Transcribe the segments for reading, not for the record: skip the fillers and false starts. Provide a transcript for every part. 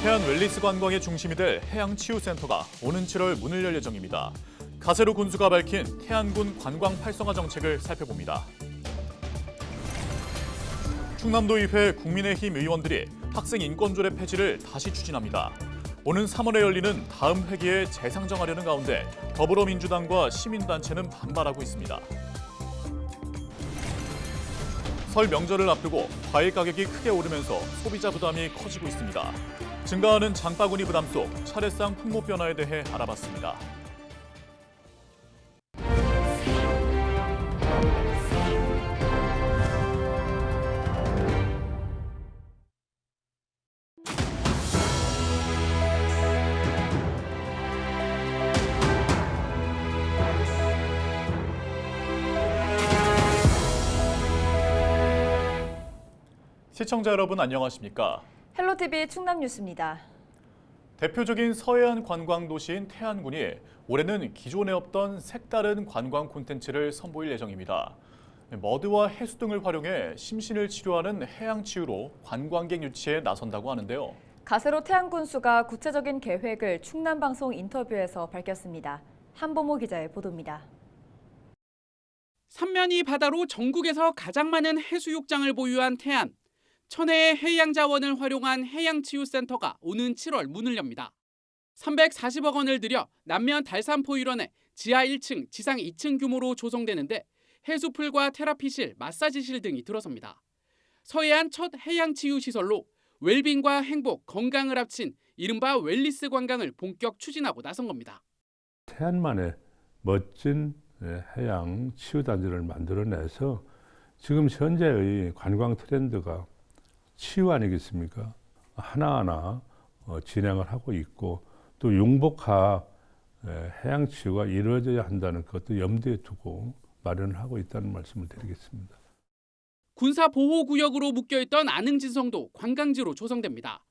태안 웰리스 관광의 중심이 될 해양치유센터가 오는 7월 문을 열 예정입니다. 가세로 군수가 밝힌 태안군 관광 활성화 정책을 살펴봅니다. 충남도의회 국민의힘 의원들이 학생 인권조례 폐지를 다시 추진합니다. 오는 3월에 열리는 다음 회기에 재상정하려는 가운데 더불어민주당과 시민단체는 반발하고 있습니다. 설 명절을 앞두고 과일 가격이 크게 오르면서 소비자 부담이 커지고 있습니다. 증가하는 장바구니 부담 속 차례상 품목 변화에 대해 알아봤습니다. 시청자 여러분 안녕하십니까? 헬로티비 충남뉴스입니다. 대표적인 서해안 관광 도시인 태안군이 올해는 기존에 없던 색다른 관광 콘텐츠를 선보일 예정입니다. 머드와 해수 등을 활용해 심신을 치료하는 해양치유로 관광객 유치에 나선다고 하는데요. 가세로 태안군수가 구체적인 계획을 충남방송 인터뷰에서 밝혔습니다. 한보모 기자의 보도입니다. 삼면이 바다로 전국에서 가장 많은 해수욕장을 보유한 태안. 천혜의 해양 자원을 활용한 해양치유센터가 오는 7월 문을 엽니다. 340억 원을 들여 남면 달산포 일원에 지하 1층, 지상 2층 규모로 조성되는데 해수풀과 테라피실, 마사지실 등이 들어섭니다. 서해안 첫 해양치유시설로 웰빙과 행복, 건강을 합친 이른바 웰리스 관광을 본격 추진하고 나선 겁니다. 태안만의 멋진 해양 치유단지를 만들어내서 지금 현재의 관광 트렌드가 치유 아니겠습니까? 하나하나 진행을 하고 있고 또 융복화 해양 치유가 이루어져야 한다는 것도 염두에 두고 마련을 하고 있다는 말씀을 드리겠습니다. 군사보호구역으로 묶여있던 안흥진성도 관광지로 조성됩니다.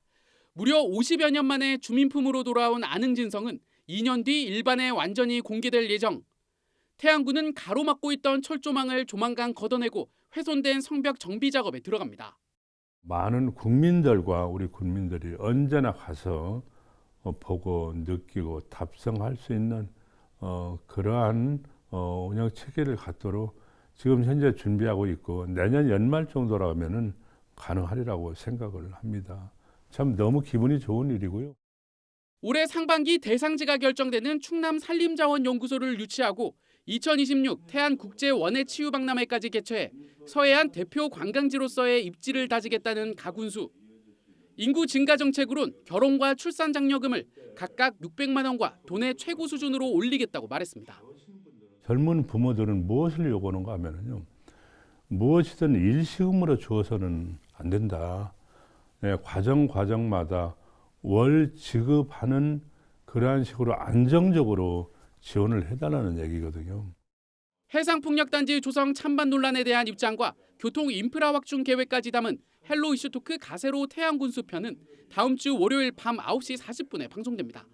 무려 50여 년 만에 주민품으로 돌아온 안흥진성은 2년 뒤 일반에 완전히 공개될 예정. 태안군은 가로막고 있던 철조망을 조만간 걷어내고 훼손된 성벽 정비 작업에 들어갑니다. 많은 국민들과 우리 군민들이 언제나 가서 보고 느끼고 답성할 수 있는 그러한 운영 체계를 갖도록 지금 현재 준비하고 있고 내년 연말 정도라 하면은 가능하리라고 생각을 합니다. 참 너무 기분이 좋은 일이고요. 올해 상반기 대상지가 결정되는 충남 산림자원연구소를 유치하고 2026 태안국제원해치유박람회까지 개최해 서해안 대표 관광지로서의 입지를 다지겠다는 가군수. 인구 증가 정책으론 결혼과 출산 장려금을 각각 600만 원과 돈의 최고 수준으로 올리겠다고 말했습니다. 젊은 부모들은 무엇을 요구하는가 하면요. 무엇이든 일시금으로 주어서는 안 된다. 과정마다 월 지급하는 그러한 식으로 안정적으로 지원을 해달라는 얘기거든요. 해상풍력단지 조성 찬반 논란에 대한 입장과 교통 인프라 확충 계획까지 담은 헬로 이슈토크 가세로 태안군수 편은 다음 주 월요일 밤 9시 40분에 방송됩니다.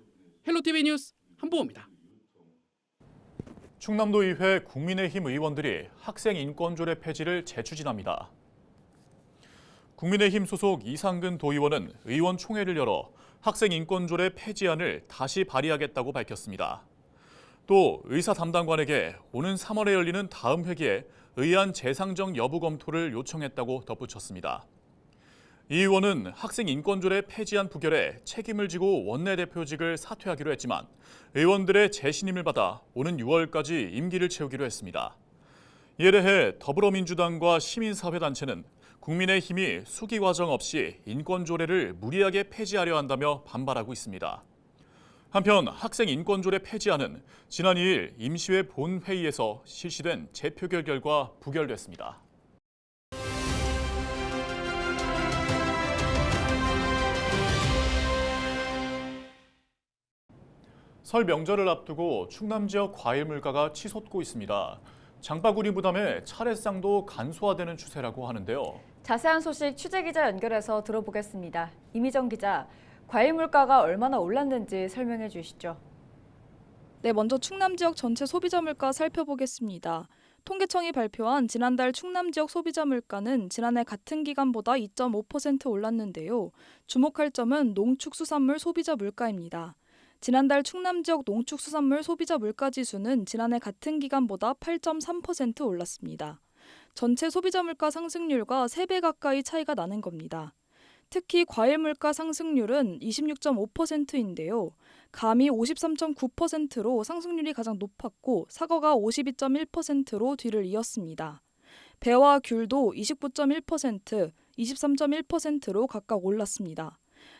헬로티비 뉴스 한보호입니다. 충남도의회 국민의힘 의원들이 학생 인권조례 폐지를 재추진합니다. 국민의힘 소속 이상근 도의원은 의원총회를 열어 학생 인권조례 폐지안을 다시 발의하겠다고 밝혔습니다. 또 의사 담당관에게 오는 3월에 열리는 다음 회기에 의안 재상정 여부 검토를 요청했다고 덧붙였습니다. 이 의원은 학생 인권조례 폐지안 부결에 책임을 지고 원내대표직을 사퇴하기로 했지만 의원들의 재신임을 받아 오는 6월까지 임기를 채우기로 했습니다. 이에 대해 더불어민주당과 시민사회단체는 국민의힘이 수기 과정 없이 인권조례를 무리하게 폐지하려 한다며 반발하고 있습니다. 한편 학생 인권조례 폐지안은 지난 2일 임시회 본회의에서 실시된 재표결 결과 부결됐습니다. 설 명절을 앞두고 충남 지역 과일 물가가 치솟고 있습니다. 장바구니 부담에 차례상도 간소화되는 추세라고 하는데요. 자세한 소식 취재기자 연결해서 들어보겠습니다. 이미정 기자, 과일 물가가 얼마나 올랐는지 설명해 주시죠. 네, 먼저 충남 지역 전체 소비자 물가 살펴보겠습니다. 통계청이 발표한 지난달 충남 지역 소비자 물가는 지난해 같은 기간보다 2.5% 올랐는데요. 주목할 점은 농축수산물 소비자 물가입니다. 지난달 충남 지역 농축수산물 소비자 물가 지수는 지난해 같은 기간보다 8.3% 올랐습니다. 전체 소비자 물가 상승률과 3배 가까이 차이가 나는 겁니다. 특히 과일 물가 상승률은 26.5%인데요. 감이 53.9%로 상승률이 가장 높았고 사과가 52.1%로 뒤를 이었습니다. 배와 귤도 29.1%, 23.1%로 각각 올랐습니다.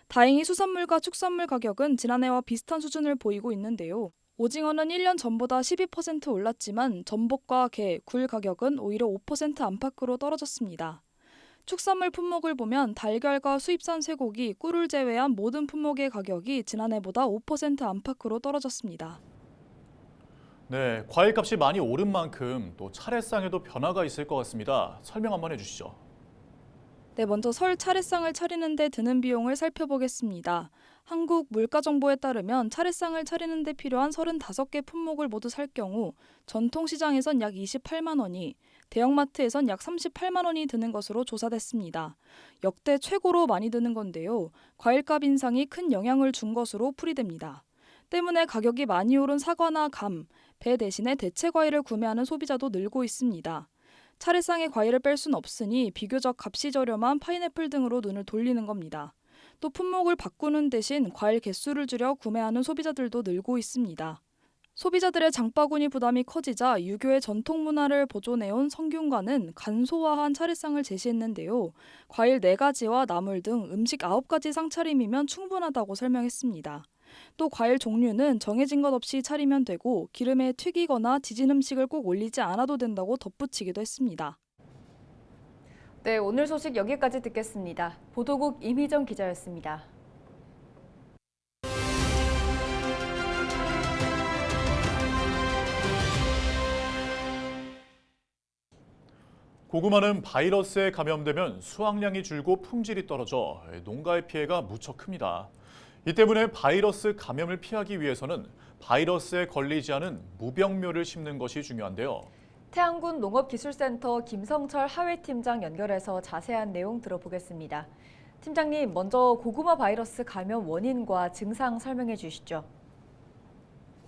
다행히 수산물과 축산물 가격은 지난해와 비슷한 수준을 보이고 있는데요. 오징어는 1년 전보다 12% 올랐지만 전복과 게, 굴 가격은 오히려 5% 안팎으로 떨어졌습니다. 축산물 품목을 보면 달걀과 수입산 쇠고기, 꿀을 제외한 모든 품목의 가격이 지난해보다 5% 안팎으로 떨어졌습니다. 네, 과일값이 많이 오른 만큼 또 차례상에도 변화가 있을 것 같습니다. 설명 한번 해주시죠. 네, 먼저 설 차례상을 차리는 데 드는 비용을 살펴보겠습니다. 한국 물가정보에 따르면 차례상을 차리는 데 필요한 35개 품목을 모두 살 경우 전통시장에선 약 28만 원이, 대형마트에선 약 38만 원이 드는 것으로 조사됐습니다. 역대 최고로 많이 드는 건데요. 과일값 인상이 큰 영향을 준 것으로 풀이됩니다. 때문에 가격이 많이 오른 사과나 감, 배 대신에 대체 과일을 구매하는 소비자도 늘고 있습니다. 차례상에 과일을 뺄 순 없으니 비교적 값이 저렴한 파인애플 등으로 눈을 돌리는 겁니다. 또 품목을 바꾸는 대신 과일 개수를 줄여 구매하는 소비자들도 늘고 있습니다. 소비자들의 장바구니 부담이 커지자 유교의 전통 문화를 보존해온 성균관은 간소화한 차례상을 제시했는데요. 과일 4가지와 나물 등 음식 9가지 상차림이면 충분하다고 설명했습니다. 또 과일 종류는 정해진 것 없이 차리면 되고 기름에 튀기거나 지진 음식을 꼭 올리지 않아도 된다고 덧붙이기도 했습니다. 네, 오늘 소식 여기까지 듣겠습니다. 보도국 임희정 기자였습니다. 고구마는 바이러스에 감염되면 수확량이 줄고 품질이 떨어져 농가의 피해가 무척 큽니다. 이 때문에 바이러스 감염을 피하기 위해서는 바이러스에 걸리지 않은 무병묘를 심는 것이 중요한데요. 태안군 농업기술센터 김성철 하회팀장 연결해서 자세한 내용 들어보겠습니다. 팀장님, 먼저 고구마 바이러스 감염 원인과 증상 설명해 주시죠.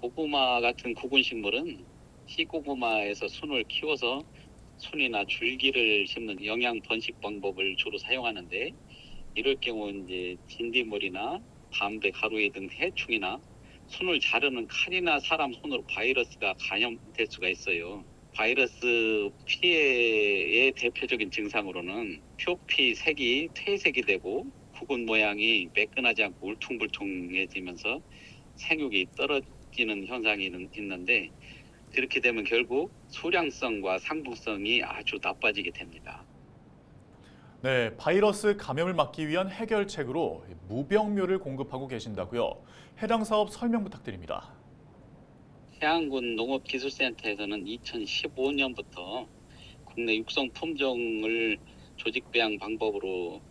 고구마 같은 구근식물은 씨고구마에서 순을 키워서 순이나 줄기를 심는 영양 번식 방법을 주로 사용하는데, 이럴 경우 이제 진딧물이나 담배, 가루이 등 해충이나 순을 자르는 칼이나 사람 손으로 바이러스가 감염될 수가 있어요. 바이러스 피해의 대표적인 증상으로는 표피 색이 퇴색이 되고 구근 모양이 매끈하지 않고 울퉁불퉁해지면서 생육이 떨어지는 현상이 있는데, 그렇게 되면 결국 수량성과 상품성이 아주 나빠지게 됩니다. 네, 바이러스 감염을 막기 위한 해결책으로 무병묘를 공급하고 계신다고요. 해당 사업 설명 부탁드립니다. 태안군 농업기술센터에서는 2015년부터 국내 육성 품종을 조직배양 방법으로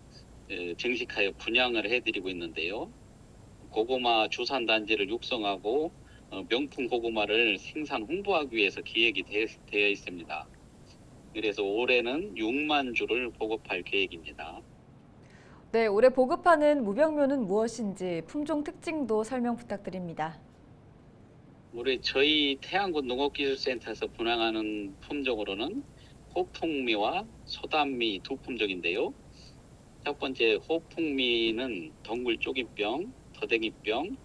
정식하여 분양을 해드리고 있는데요. 고구마 주산단지를 육성하고 명품 고구마를 생산 홍보하기 위해서 기획이 되어 있습니다. 그래서 올해는 6만 주를 보급할 계획입니다. 네, 올해 보급하는 무병묘는 무엇인지 품종 특징도 설명 부탁드립니다. 올해 저희 태안군 농업기술센터에서 분양하는 품종으로는 호풍미와 소단미 두 품종인데요. 첫 번째 호풍미는 덩굴 쪼기병, 더댕이병,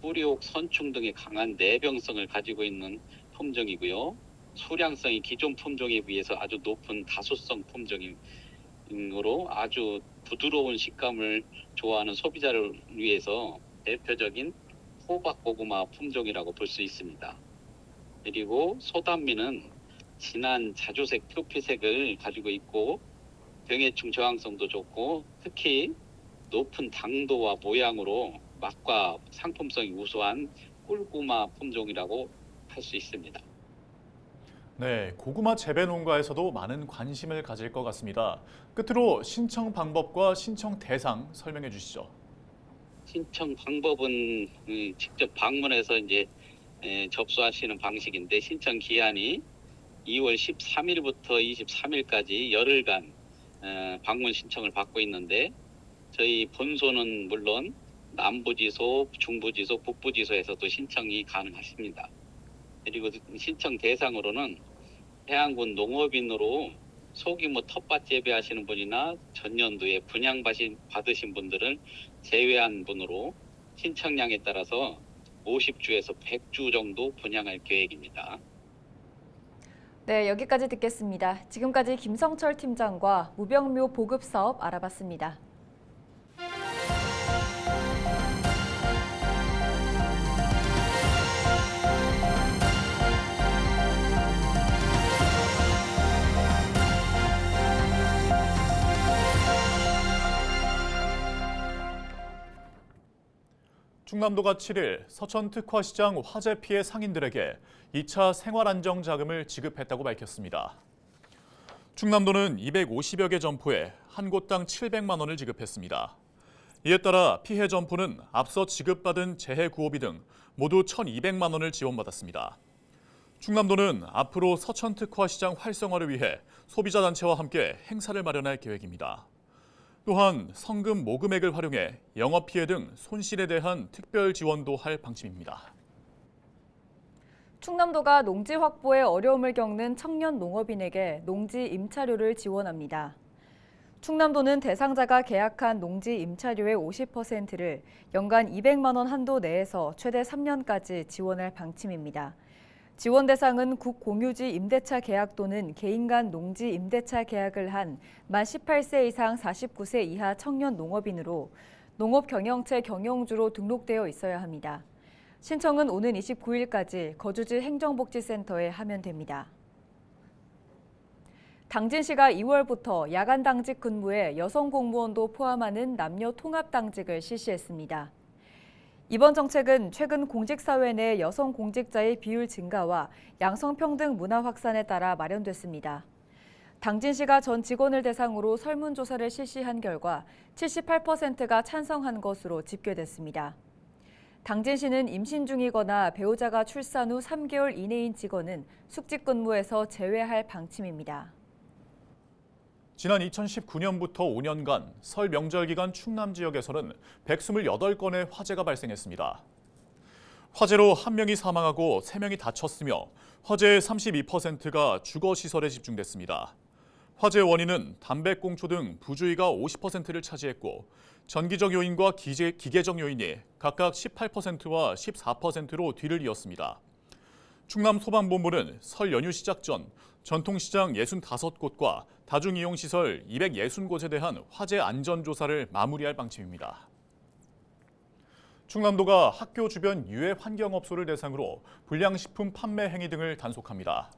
뿌리옥 선충 등의 강한 내병성을 가지고 있는 품종이고요. 수량성이 기존 품종에 비해서 아주 높은 다수성 품종이므로 아주 부드러운 식감을 좋아하는 소비자를 위해서 대표적인 호박고구마 품종이라고 볼 수 있습니다. 그리고 소단미는 진한 자주색 표피색을 가지고 있고 병해충 저항성도 좋고 특히 높은 당도와 모양으로 맛과 상품성이 우수한 꿀고구마 품종이라고 할 수 있습니다. 네, 고구마 재배 농가에서도 많은 관심을 가질 것 같습니다. 끝으로 신청 방법과 신청 대상 설명해 주시죠. 신청 방법은 직접 방문해서 이제 접수하시는 방식인데, 신청 기한이 2월 13일부터 23일까지 열흘간 방문 신청을 받고 있는데 저희 본소는 물론 남부지소, 중부지소, 북부지소에서도 신청이 가능하십니다. 그리고 신청 대상으로는 해안군 농업인으로 소규모 텃밭 재배하시는 분이나 전년도에 분양받으신 분들을 제외한 분으로 신청량에 따라서 50주에서 100주 정도 분양할 계획입니다. 네, 여기까지 듣겠습니다. 지금까지 김성철 팀장과 무병묘 보급 사업 알아봤습니다. 충남도가 7일 서천 특화시장 화재 피해 상인들에게 2차 생활안정자금을 지급했다고 밝혔습니다. 충남도는 250여 개 점포에 한 곳당 700만 원을 지급했습니다. 이에 따라 피해 점포는 앞서 지급받은 재해구호비 등 모두 1,200만 원을 지원받았습니다. 충남도는 앞으로 서천 특화시장 활성화를 위해 소비자단체와 함께 행사를 마련할 계획입니다. 또한 성금 모금액을 활용해 영업 피해 등 손실에 대한 특별 지원도 할 방침입니다. 충남도가 농지 확보에 어려움을 겪는 청년 농업인에게 농지 임차료를 지원합니다. 충남도는 대상자가 계약한 농지 임차료의 50%를 연간 200만 원 한도 내에서 최대 3년까지 지원할 방침입니다. 지원 대상은 국공유지 임대차 계약 또는 개인 간 농지 임대차 계약을 한 만 18세 이상 49세 이하 청년 농업인으로 농업경영체 경영주로 등록되어 있어야 합니다. 신청은 오는 29일까지 거주지 행정복지센터에 하면 됩니다. 당진시가 2월부터 야간 당직 근무에 여성 공무원도 포함하는 남녀 통합 당직을 실시했습니다. 이번 정책은 최근 공직사회 내 여성 공직자의 비율 증가와 양성평등 문화 확산에 따라 마련됐습니다. 당진시가 전 직원을 대상으로 설문조사를 실시한 결과 78%가 찬성한 것으로 집계됐습니다. 당진시는 임신 중이거나 배우자가 출산 후 3개월 이내인 직원은 숙직 근무에서 제외할 방침입니다. 지난 2019년부터 5년간 설 명절 기간 충남 지역에서는 128건의 화재가 발생했습니다. 화재로 1명이 사망하고 3명이 다쳤으며 화재의 32%가 주거시설에 집중됐습니다. 화재 원인은 담배꽁초 등 부주의가 50%를 차지했고 전기적 요인과 기계적 요인이 각각 18%와 14%로 뒤를 이었습니다. 충남소방본부는 설 연휴 시작 전 전통시장 65곳과 다중이용시설 260곳에 대한 화재 안전조사를 마무리할 방침입니다. 충남도가 학교 주변 유해 환경업소를 대상으로 불량식품 판매 행위 등을 단속합니다.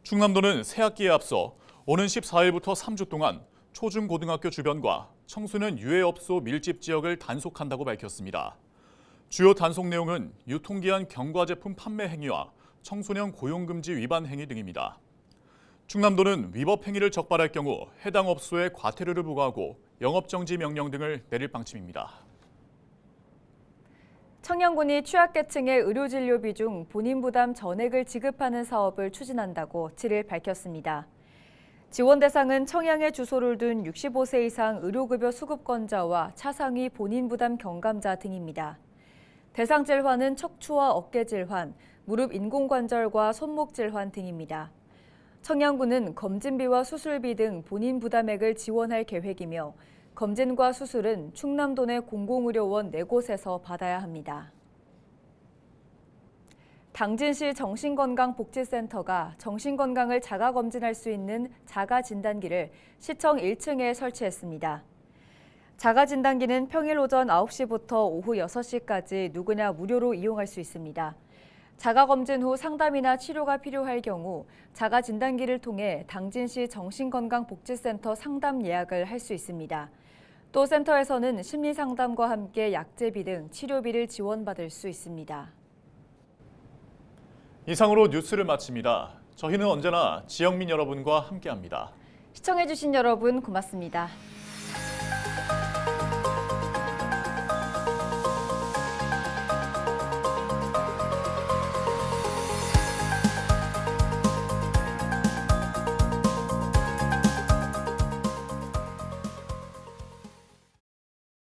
충남도는 새학기에 앞서 오는 14일부터 3주 동안 초중고등학교 주변과 청소년 유해업소 밀집 지역을 단속한다고 밝혔습니다. 주요 단속 내용은 유통기한 경과제품 판매 행위와 청소년 고용금지 위반 행위 등입니다. 충남도는 위법 행위를 적발할 경우 해당 업소에 과태료를 부과하고 영업정지 명령 등을 내릴 방침입니다. 청양군이 취약계층의 의료진료비 중 본인 부담 전액을 지급하는 사업을 추진한다고 7일 밝혔습니다. 지원 대상은 청양에 주소를 둔 65세 이상 의료급여 수급권자와 차상위 본인 부담 경감자 등입니다. 대상 질환은 척추와 어깨 질환, 무릎 인공관절과 손목 질환 등입니다. 청양군은 검진비와 수술비 등 본인 부담액을 지원할 계획이며 검진과 수술은 충남도 내 공공의료원 4곳에서 받아야 합니다. 당진시 정신건강복지센터가 정신건강을 자가검진할 수 있는 자가진단기를 시청 1층에 설치했습니다. 자가진단기는 평일 오전 9시부터 오후 6시까지 누구나 무료로 이용할 수 있습니다. 자가검진 후 상담이나 치료가 필요할 경우 자가진단기를 통해 당진시 정신건강복지센터 상담 예약을 할 수 있습니다. 또 센터에서는 심리상담과 함께 약제비 등 치료비를 지원받을 수 있습니다. 이상으로 뉴스를 마칩니다. 저희는 언제나 지역민 여러분과 함께합니다. 시청해주신 여러분 고맙습니다.